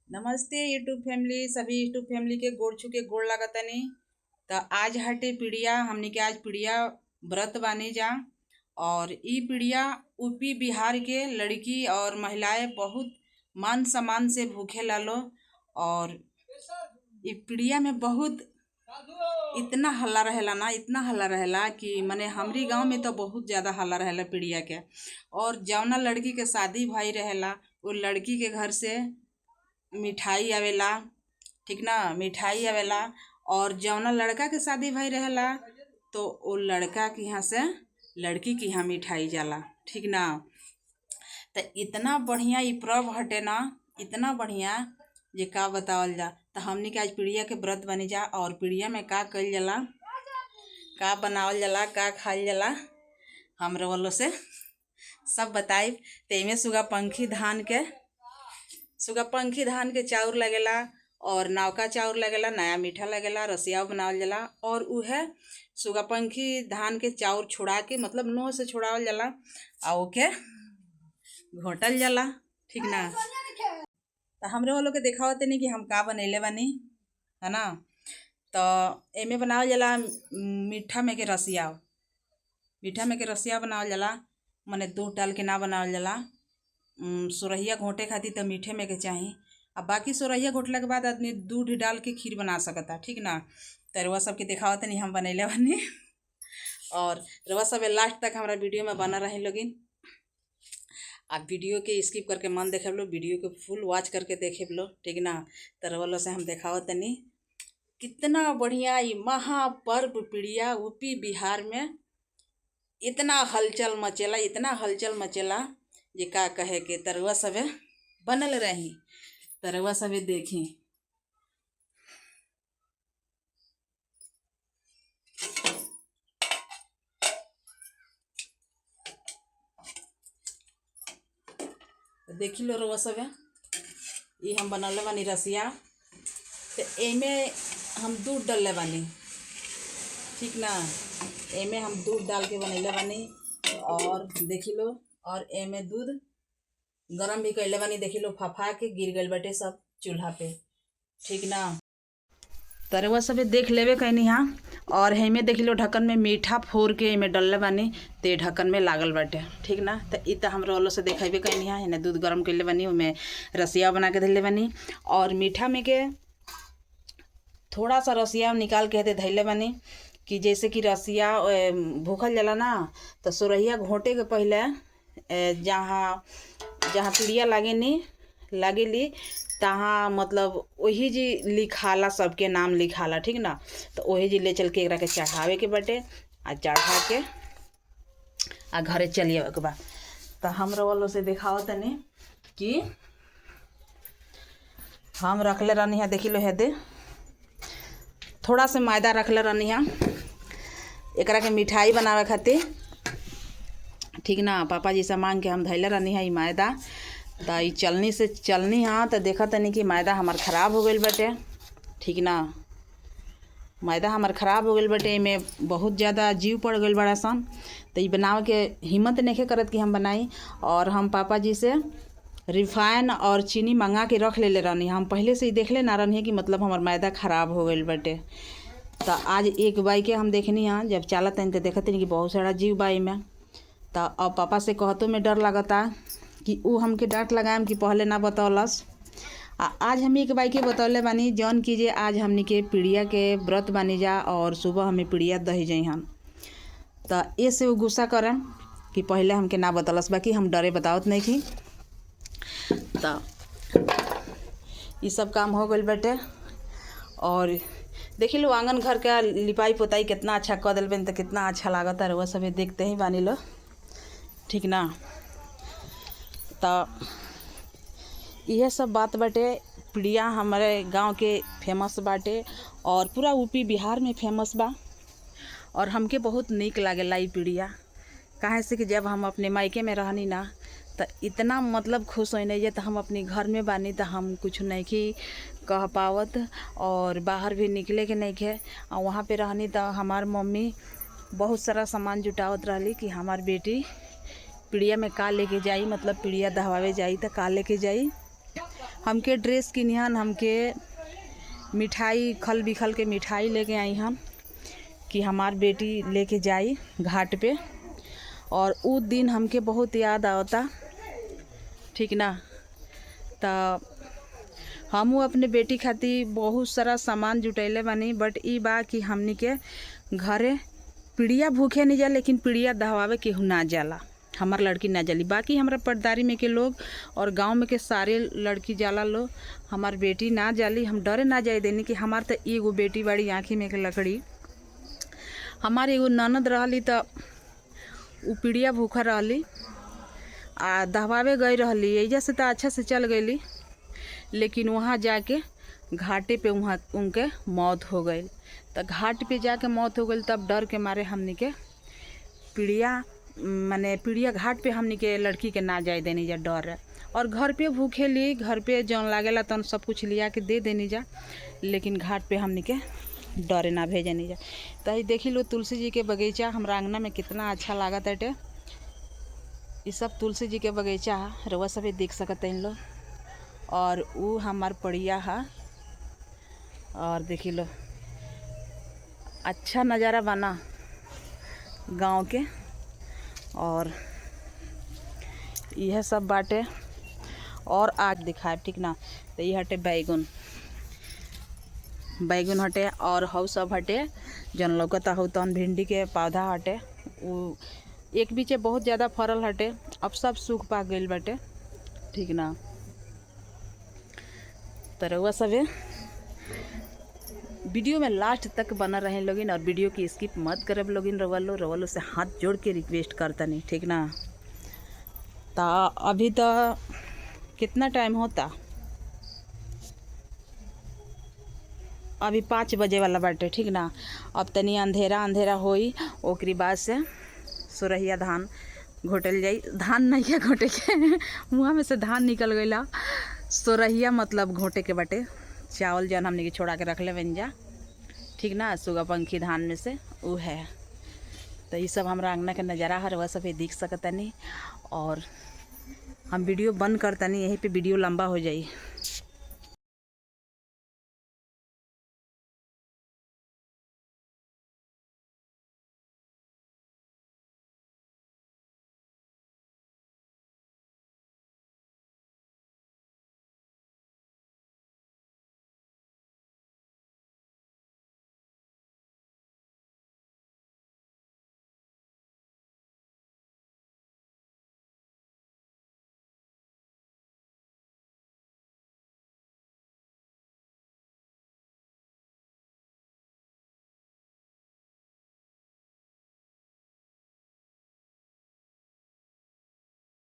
नमस्ते YouTube family. सभी YouTube family के गोड़ छू के गोड़ लागतनी। तो आज हटे पीड़िया हमनी के आज पीड़िया व्रत बानी जा। और ई पीड़िया यूपी बिहार के लड़की और महिलाएं बहुत मान सम्मान से भूखे लालो। और ई पीड़िया में बहुत इतना हल्ला रहेला ना, इतना हल्ला रहेला कि मने हमरी गांव में तो बहुत ज़्यादा हल्ला रहेला पीड़िया के। और जौना लड़की के शादी भाई रहेला वो लड़की के घर से मिठाई आवेला, ठीक ना, मिठाई आवेला। और जौना लड़का के शादी भाई रहेला तो वो लड़का के यहाँ से लड़की के यहाँ मिठाई जाला, ठीक ना। तो इतना बढ़िया ई पर्व हटे ना, इतना बढ़िया जे का बतावल जा। तो हमनी के आज पीड़िया के व्रत बनी जा। और पीड़िया में का कइल जाला, का बनावल जाला, का खाइल जाला, हमरे वालों से सब बताइब। तेमे सुगापंखी धान के चाउर लगेला और नौका चाउर लगेला, नया मीठा लगेला, रसिया बनावल जाला। और उहे सुगापंखी धान के चाउर छुड़ा के मतलब नोह से छुड़ावल जाला आ ओके घोटल जाला, ठीक ना। तो हमरे वालों के देखावत नहीं कि हम का बनैले बानी, है ना। तो एमे बनावल जाला मीठा में के रसिया बनावल जाला। मने दूध डाल के ना बनावल जाला। सोरहिया घोटे खातिर तो मीठे में के चाही। अब बाकी सोरहिया घोटला के बाद आदमी दूध डाल के खीर बना सकता, ठीक ना। तो रउआ सबके देखावत नहीं हम बनैले बानी। और रउआ सब लास्ट तक हमारा वीडियो में बना रहे लोगिन। आप वीडियो के स्किप करके मन देखे लो, वीडियो के फुल वॉच करके देखे लो, ठीक ना। तो रउआ से हम देखावत नहीं कितना बढ़िया ई महापर्व पीड़िया यूपी बिहार में इतना हलचल मचेला जे का कहे के। तरुआ सबे बनल रही, तरुआ सबे देखी। देखी लो रउआ सबे, ये हम बनल बानी रसिया। तो एमे हम दूध डालले बानी, ठीक ना। एमे हम दूध डाल के बनैले बानी। और देखी लो, और एमे दूध गरम भी कैले बानी। देखी लो फफा के गिर गइल बाटे सब चूल्हा पे, ठीक ना। तरुआ सबे देख लेवे कहनी हाँ। और हेमे देख लो ढक्कन में मीठा फोर के एमे डलले बानी, ते ढक्कन में लागल बाटे, ठीक ना। तो इ त हमरे वालों से देखेबे कहनी हाँ। हेने दूध गरम कैले बानी, ओमे रसिया बना के धैले बानी। और मीठा में के थोड़ा सा रसिया निकाल के हेते धैले बानी कि जैसे कि रसिया भूखल जाला ना। तो सोरहिया घोटे के पहले जहाँ पीड़िया लागेली तहाँ मतलब वही जी लिखाला, सबके नाम लिखाला, ठीक ना। तो वही जी ले चल के एकरा के चढ़ावे के बाटे आ चढ़ा के आ घरे चलिए के बा। तो हमरा वालों से देखावत तनी कि हम रखले रहनी है। देखी लो हेदे थोड़ा से मैदा रखले रहनी है एकरा के मिठाई बनावे खातिर, ठीक ना। पापा जी से मांग के हम धैले रहनी है ई मैदा। तो ई चलनी हाँ। तो देखा तनी कि मैदा हमार ख़राब हो गइल बाटे, ठीक ना। मैदा हमार ख़राब हो गइल बाटे, एमे बहुत ज़्यादा जीव पड़ गइल बड़ा सन। तो ई बनावे के हिम्मत नहीं करत कि हम बनाई। और हम पापा जी से रिफाइन और चीनी मंगा के रख लेले रहनी। हम पहले से ही देख ले ना रहनी कि मतलब हमार मैदा ख़राब हो गइल बाटे। तो आज एक बाई के हम देखनी हाँ, जब चलत तो देखते कि बहुत सारा जीव बाई में। तो अब पापा से कहतो में डर लगता कि ऊ हमके डांट लगाएम कि पहले ना बतौलस। आज हम एक बाई के बतौले बानी जौन कीजिए। आज हमनी के पीड़िया के व्रत बानी जा और सुबह हमें पीड़िया दही जाई हम। तो ये से वो गुस्सा करें कि पहले हमके ना बतौलस, बाकी हम डरे बतावत नहीं थी। तो ये सब काम हो गइल बाटे। और देखी लो आंगन घर का लिपाई पोताई कितना अच्छा कर दिल बन, तो कितना अच्छा लागत है। वह सब देखते ही बानी लो, ठीक ना। तो यह सब बात बाटे। पीड़िया हमारे गांव के फेमस बाटे और पूरा यूपी बिहार में फेमस बा। और हमके बहुत नीक लागेला ई पीड़िया, काहे से कि जब हम अपने मायके में रहनी ना तो इतना मतलब खुश होने जे। तो हम अपने घर में बानी तो हम कुछ नहीं की कह पावत और बाहर भी निकले के नहीं खे। और वहाँ पे रहनी तो हमार मम्मी बहुत सारा सामान जुटावत रहली कि हमार बेटी पीड़िया में का लेके जाई, मतलब पीड़िया दहवावे जाई तो का लेके जाई। हमके ड्रेस किनिहन, हमके मिठाई खल बिखल के मिठाई लेके आई हम कि हमार बेटी लेके जाई घाट पे। और उस दिन हमके बहुत याद आवता, ठीक ना। तो हमू अपने बेटी खातिर बहुत सारा सामान जुटैले बानी, बट ई बा कि हमनी के घरे पीड़िया भूखे नहीं जा, लेकिन पीड़िया दहवावे केहू ना जाला, हमार लड़की ना जाली। बाकी हमारा पटदारी में के लोग और गांव में के सारे लड़की जाला लोग, हमार बेटी ना जाली। हम डरे ना जाए देनी कि हमार तो एगो बेटी बड़ी आँखी में के लकड़ी। हमार एगो ननद रहली तो उ पीड़िया भूखा रहली आ दहवावे गई रहली, एजा से तो अच्छा से चल गईली, लेकिन वहाँ जाके घाटे पे वहाँ उनके मौत हो गई। तो घाट पे जाके मौत हो गई, तब डर के मारे हमनी के पीड़िया घाट पे हमनी के लड़की के ना जाए देनी जा, डर है। और घर पे भूखे ली, घर पे जौन लागेला तन सब कुछ लिया के दे देनी जा, लेकिन घाट पे हमनी के डरे ना भेजनी जा। तो देखी लो तुलसी जी के बगीचा हमरा आंगना में कितना अच्छा लागत है। ये सब तुलसी जी के बगीचा है, रउआ सभी देख सकते हैं लो। और वो हमार पड़िया है, और देखी लो अच्छा नज़ारा बना गांव के। और यह सब बाटे और आज दिखाए, ठीक ना। तो ये हटे बैगन हटे, और हऊ सब हटे जन लौकता हो तन भिंडी के पौधा हटे। वो एक बीचे बहुत ज़्यादा फरल हटे, अब सब सूख पाक गइल बाटे, ठीक ना। तो रउआ सभे वीडियो में लास्ट तक बना रहे लोगिन, और वीडियो की स्किप मत करब लोगिन। रउआ लो से हाथ जोड़ के रिक्वेस्ट करता नहीं, ठीक ना। तो अभी तो कितना टाइम होता, अभी 5 बजे वाला बाटे, ठीक ना। अब तनी अंधेरा होई, ओकरी बाद से सुरहिया धान घोटल जाई। धान नहीं है घोटे के मुँह में से धान निकल गईला। सुरहिया मतलब घोटे के बाटे, चावल जन हमने के छोड़ा के रख ले जा, ठीक ना, सुगा पंखी धान में से वो है। तो ये सब हमारा अंगना के नज़ारा है, वह सब देख सकता नहीं। और हम वीडियो बंद करता नहीं, यहीं पे वीडियो लंबा हो जाई।